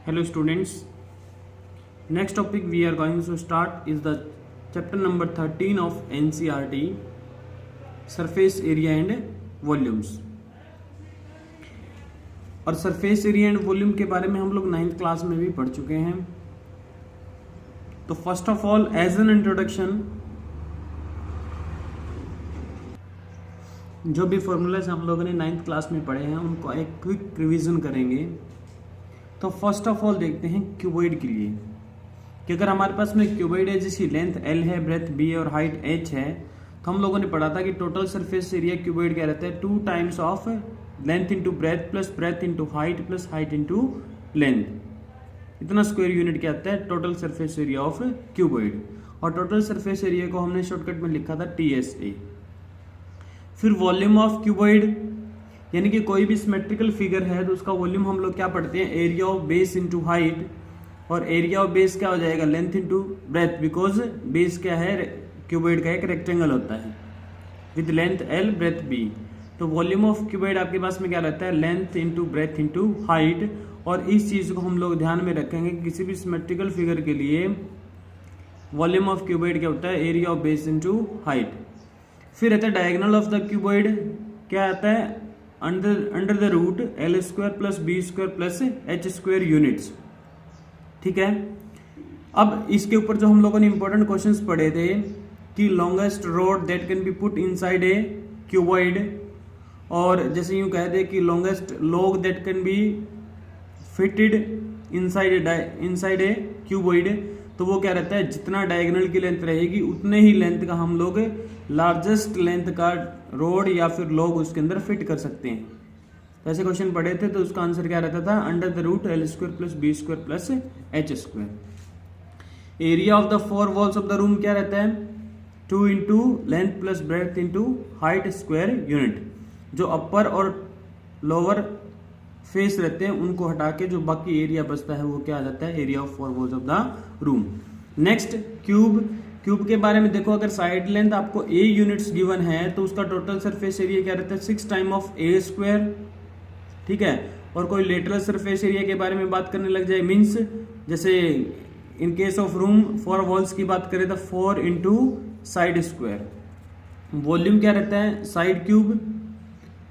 Hello students, next topic we are going to start is the chapter number 13 of NCERT, surface area and volumes। और surface area and volume के बारे में हम लोग 9th class में भी पढ़ चुके हैं। तो first of all as an introduction, जो भी फॉर्मूलाज हम लोगों ने 9th क्लास में पढ़े हैं उनको एक क्विक रिवीजन करेंगे। तो फर्स्ट ऑफ ऑल देखते हैं क्यूबॉइड के लिए कि अगर हमारे पास में क्यूबॉइड है जिसकी लेंथ L है, ब्रेथ B है और हाइट H है, तो हम लोगों ने पढ़ा था कि टोटल सरफेस एरिया क्यूबॉइड क्या रहता है 2 times of length into breath plus breadth into height plus height into length, इतना स्क्वायर यूनिट क्या आता है total surface area of cuboid. और टोटल सरफेस एरिया को हमने शॉर्टकट में लिखा था TSA। फिर वॉल्यूम ऑफ क्यूबॉइड, यानी कि कोई भी सिमेट्रिकल फिगर है तो उसका वॉल्यूम हम लोग क्या पढ़ते हैं area of base into height, और एरिया ऑफ बेस क्या हो जाएगा length into breadth, because base क्या है क्यूबॉइड का एक रेक्टेंगल होता है with length L breadth B। तो वॉल्यूम ऑफ क्यूबॉइड आपके पास में क्या रहता है length into breadth into height. और इस चीज को हम लोग ध्यान में रखेंगे किसी भी सिमेट्रिकल फिगर के लिए वॉल्यूम ऑफ क्यूबॉइड क्या होता है area of base into height. फिर रहता है डायगोनल ऑफ द क्यूबॉइड, क्या आता है under the root L square plus B square plus H square units. ठीक है, अब इसके ऊपर जो हम लोगों ने इंपॉर्टेंट क्वेश्चंस पढ़े थे कि longest road that can be put inside a cuboid, और जैसे यूं कहते हैं कि longest log that can be fitted inside a cuboid, तो वो क्या रहता है जितना डायगोनल की लेंथ रहेगी उतने ही लेंथ का हम लोग लार्जेस्ट लेंथ का रोड या फिर लॉग उसके अंदर फिट कर सकते हैं। तो ऐसे क्वेश्चन पढ़े थे, तो उसका आंसर क्या रहता था under the root L square plus B square plus H square. Area of the 4 walls of the room क्या रहता है 2 into length plus breadth into height square unit. जो अपर और लोअर फेस रहते हैं उनको हटा के जो बाकी एरिया बचता है वो क्या आ जाता है area of 4 walls of the room. Next cube के बारे में देखो, अगर साइड लेंथ आपको A यूनिट्स गिवन है तो उसका टोटल सरफेस एरिया क्या रहता है 6 टाइम ऑफ A स्क्वायर। ठीक है, और कोई लेटरल सरफेस एरिया के बारे में बात करने लग जाए मीन्स जैसे in case of room 4 walls की बात करें तो 4 इंटू साइड स्क्वायर। वॉल्यूम क्या रहता है साइड क्यूब,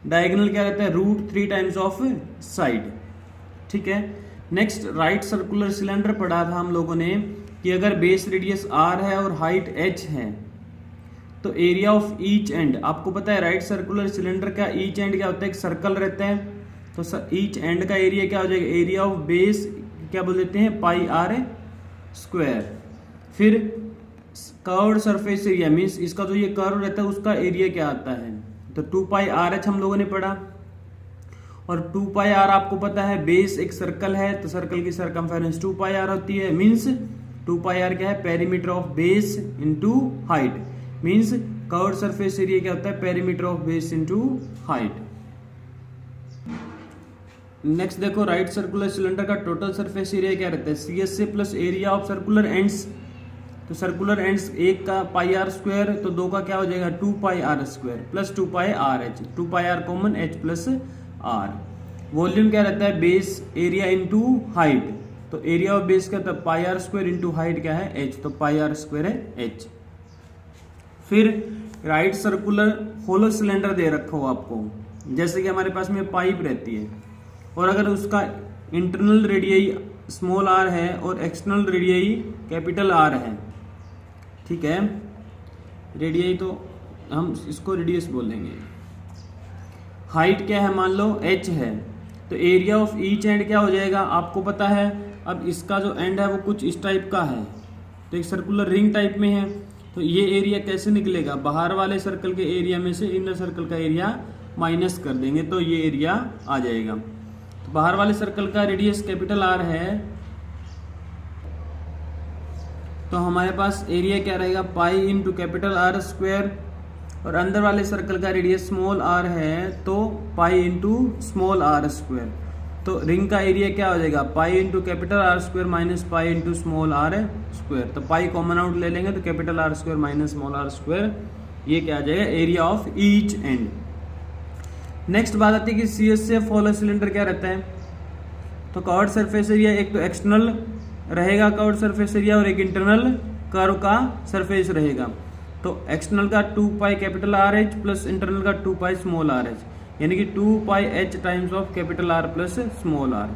डायगोनल क्या रहता है रूट 3 टाइम्स ऑफ साइड। ठीक है, नेक्स्ट राइट सर्कुलर सिलेंडर पढ़ा था हम लोगों ने कि अगर बेस रेडियस R है और हाइट H है तो एरिया ऑफ ईच एंड, आपको पता है राइट सर्कुलर सिलेंडर का ईच एंड क्या होता है एक सर्कल रहता है, तो ईच एंड का एरिया क्या हो जाएगा एरिया ऑफ बेस क्या बोल देते हैं पाई R स्क्वायर। फिर कर्व्ड सरफेस एरिया मीन्स इसका जो ये कर्व रहता है उसका एरिया क्या आता है तो 2 पाई RH हम लोगों ने पढ़ा, और 2 पाई R आपको पता है बेस एक सर्कल है तो सर्कल की सरकमफेरेंस 2 पाई R होती है, मीन्स 2 पाई R क्या है perimeter of base into height, means curved surface area क्या होता है perimeter of base into height. Next देखो राइट सर्कुलर सिलेंडर का टोटल सरफेस एरिया क्या रहता है CSA plus area of circular ends. तो सर्कुलर एंड्स एक का पाई R स्क्वायर तो 2 का क्या हो जाएगा 2 पाई R स्क्वायर प्लस 2 पाई RH, 2 pi R common H plus R। Volume क्या रहता है बेस एरिया इनटू हाइट, तो एरिया ऑफ बेस क्या था पाई R स्क्वायर इनटू हाइट क्या है H, तो पाई R स्क्वायर है H। फिर राइट सर्कुलर होलो सिलेंडर दे रखा हो आपको, जैसे कि हमारे पास में पाइप रहती है और अगर उसका इंटरनल रेडियई स्मॉल r है और एक्सटर्नल रेडियई कैपिटल R है। ठीक है, रेडियई तो हम इसको रेडियस बोलेंगे। हाइट क्या है मान लो H है, तो एरिया ऑफ ईच एंड क्या हो जाएगा आपको पता है। अब इसका जो एंड है वो कुछ इस टाइप का है तो एक सर्कुलर रिंग टाइप में है, तो ये एरिया कैसे निकलेगा बाहर वाले सर्कल के एरिया में से इनर सर्कल का एरिया माइनस कर देंगे तो ये एरिया आ जाएगा। तो बाहर वाले सर्कल का रेडियस कैपिटल R है तो हमारे पास एरिया क्या रहेगा पाई इंटू कैपिटल R स्क्वायर, और अंदर वाले सर्कल का रेडियस स्मॉल r है तो pi into small r square. तो रिंग का एरिया क्या हो जाएगा पाई into capital R square minus pi into small r square. तो पाई कॉमन आउट ले लेंगे तो capital R square minus small r square, ये क्या आ जाएगा area of each and. Next बात आती है कि CSA होलो सिलेंडर क्या रहता है तो कवर्ड सरफेस एरिया एक तो एक्सटर्नल रहेगा कवर्ड सरफेस एरिया और एक इंटरनल कर्व का सरफेस रहेगा। तो एक्सटर्नल का 2 pi capital R H plus internal का 2 पाई स्मॉल आर एच, यानी कि 2 pi H times of capital R plus small R.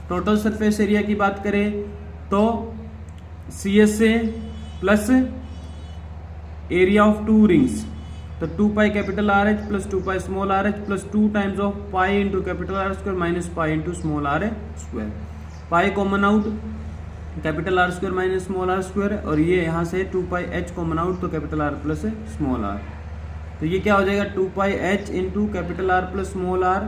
Total surface area की बात करें तो C S A plus area of 2 rings, तो 2 pi capital R H plus 2 pi small R H plus 2 times of pi into capital R square minus pi into small R square. Pi common out, capital R square minus small R square, और ये यहाँ से 2 pi H common out तो capital R plus small R. तो ये क्या हो जाएगा 2 pi H into capital R plus small R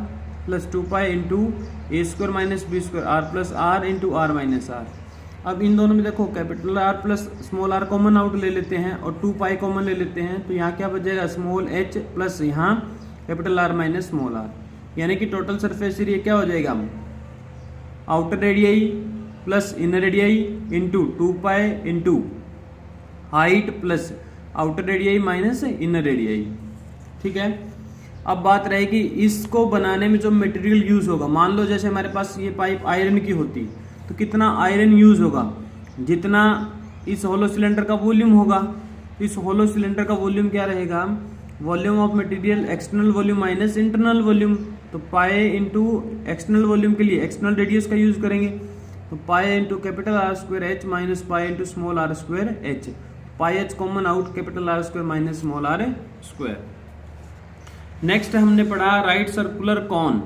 plus 2 pi into A square minus B square R plus R into R minus R. अब इन दोनों में देखो capital R plus small R common out ले लेते हैं और 2 पाई कॉमन ले लेते हैं, तो यहाँ क्या बचेगा स्मॉल एच प्लस यहाँ capital R minus small R, यानी कि टोटल सरफेस एरिया क्या हो जाएगा outer radii plus inner radii into 2 pi into height plus outer radii minus inner radii. ठीक है, अब बात रहेगी इसको बनाने में जो मटेरियल यूज होगा। मान लो जैसे हमारे पास ये पाइप आयरन की होती तो कितना आयरन यूज होगा, जितना इस होलो सिलेंडर का वॉल्यूम होगा। इस होलो सिलेंडर का वॉल्यूम क्या रहेगा, volume of material external volume minus internal volume. तो पाई इंटू एक्सटर्नल वॉल्यूम के लिए एक्सटर्नल रेडियस का यूज करेंगे, तो pi into capital R square H minus pi into small R square H. Pi H common out capital R square minus small R square. Next हमने पढ़ा right circular cone.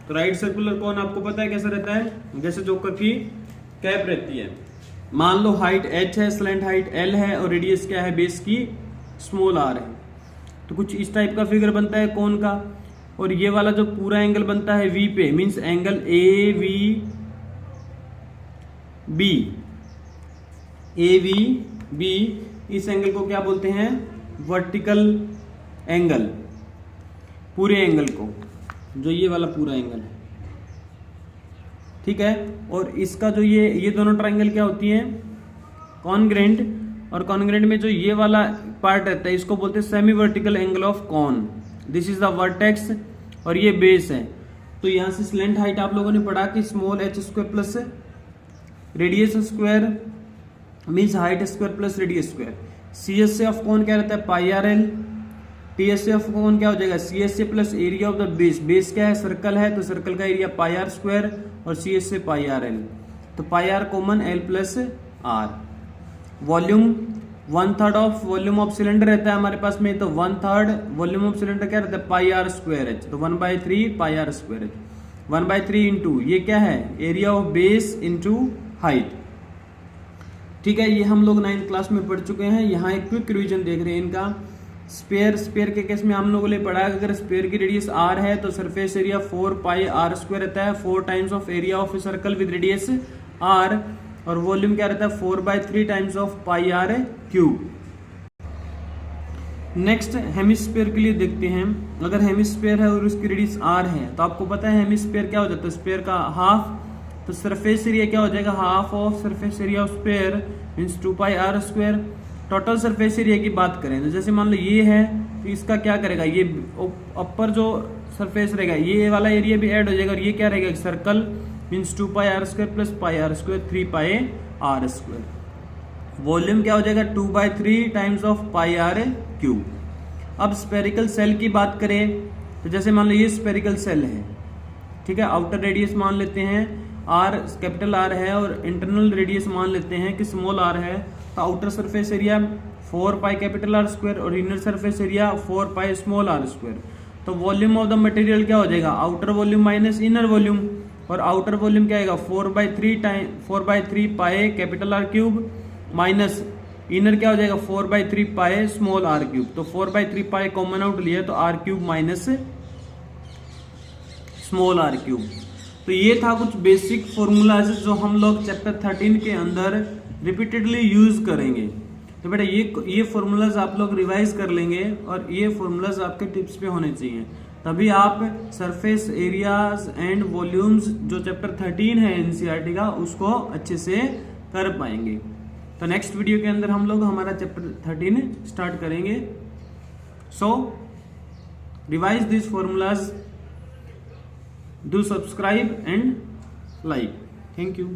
तो right circular cone आपको पता है कैसा रहता है, जैसे जोकर की कैप रहती है। मान लो हाइट h है, स्लैंट हाइट l है और रेडियस क्या है बेस की स्मॉल r है, तो कुछ इस टाइप का फिगर बनता है कॉन का। और ये वाला जो पूरा एंगल बनता है v पे, means angle A V B, इस एंगल को क्या बोलते हैं वर्टिकल एंगल, पूरे एंगल को, जो ये वाला पूरा एंगल है। ठीक है, और इसका जो ये दोनों ट्रायंगल क्या होती है कॉन्ग्रेंट, और कॉन्ग्रेंट में जो ये वाला पार्ट रहता है इसको बोलते हैं semi vertical angle of cone. This is the vertex और ये बेस है। तो यहां से स्लैंट हाइट आप लोगों ने पढ़ा कि small H square plus radius square means height square plus radius square. C S A of cone क्या रहता है pi R L. T S A of cone क्या हो जाएगा C S A plus area of the base. Base क्या है circle है, तो सर्कल का एरिया पाई आर स्क्वायर और C S A pi R L. तो pi R common L plus R. Volume 1/3 of volume of cylinder रहता है हमारे पास में, तो 1/3 वॉल्यूम ऑफ सिलेंडर क्या रहता है पाई आर स्क्वायर एच। तो 1/3 पाई आर स्क्वायर एच 1/3 इंटू ये क्या है area of base into height. ठीक है, ये हम लोग 9th क्लास में पढ़ चुके हैं। यहाँ एक क्विक रिवीजन देख रहे हैं इनका। स्पेयर के केस में हम लोगों ने पढ़ा है अगर स्पेयर की रेडियस r है तो सरफेस एरिया 4 पाई r स्क्वायर रहता है, 4 times of area of circle with radius r, और वॉल्यूम क्या रहता है 4/3 times of pi r cube. Next hemisphere के लिए देखते हैं। अगर हेमिस्फीयर है और उसकी रेडियस r है तो आपको पता है हेमिस्फीयर क्या हो जाता है स्पेयर का हाफ, तो सरफेस एरिया क्या हो जाएगा half of surface area of sphere means 2 pi r square. Total surface area की बात करें तो जैसे मान लो ये है तो इसका क्या करेगा ये अपर जो सरफेस रहेगा ये वाला एरिया भी ऐड हो जाएगा, और ये क्या रहेगा circle means 2 pi r square plus pi r square 3 पाई r स्क्वायर। वॉल्यूम क्या हो जाएगा 2/3 times of pi r cube. अब स्पेरिकल सेल की बात करें तो जैसे मान लो ये स्पेरिकल सेल है, ठीक है, आउटर रेडियस मान लेते हैं r कैपिटल R है और इंटरनल रेडियस मान लेते हैं कि स्मॉल r है। तो outer surface area 4 pi capital R square और inner surface area 4 pi small r square. तो वॉल्यूम ऑफ द मटेरियल क्या हो जाएगा outer volume minus inner volume, और आउटर वॉल्यूम क्या आएगा 4/3 pi capital R cube minus inner क्या हो जाएगा 4/3 पाई स्मॉल r क्यूब। तो 4/3 पाई कॉमन आउट लिया तो r cube minus small r cube. तो ये था कुछ बेसिक फॉर्मूलाज जो हम लोग चैप्टर 13 के अंदर रिपीटेडली यूज करेंगे। तो बेटा ये फॉर्मूलाज आप लोग रिवाइज कर लेंगे और ये फॉर्मूलाज आपके टिप्स पे होने चाहिए, तभी आप सरफेस एरियाज एंड वॉल्यूम्स जो चैप्टर 13 है एनसीईआरटी का उसको अच्छे से कर पाएंगे। तो नेक्स्ट वीडियो के अंदर हम लोग हमारा चैप्टर 13 स्टार्ट करेंगे। So revise this formulas do subscribe and like. Thank you.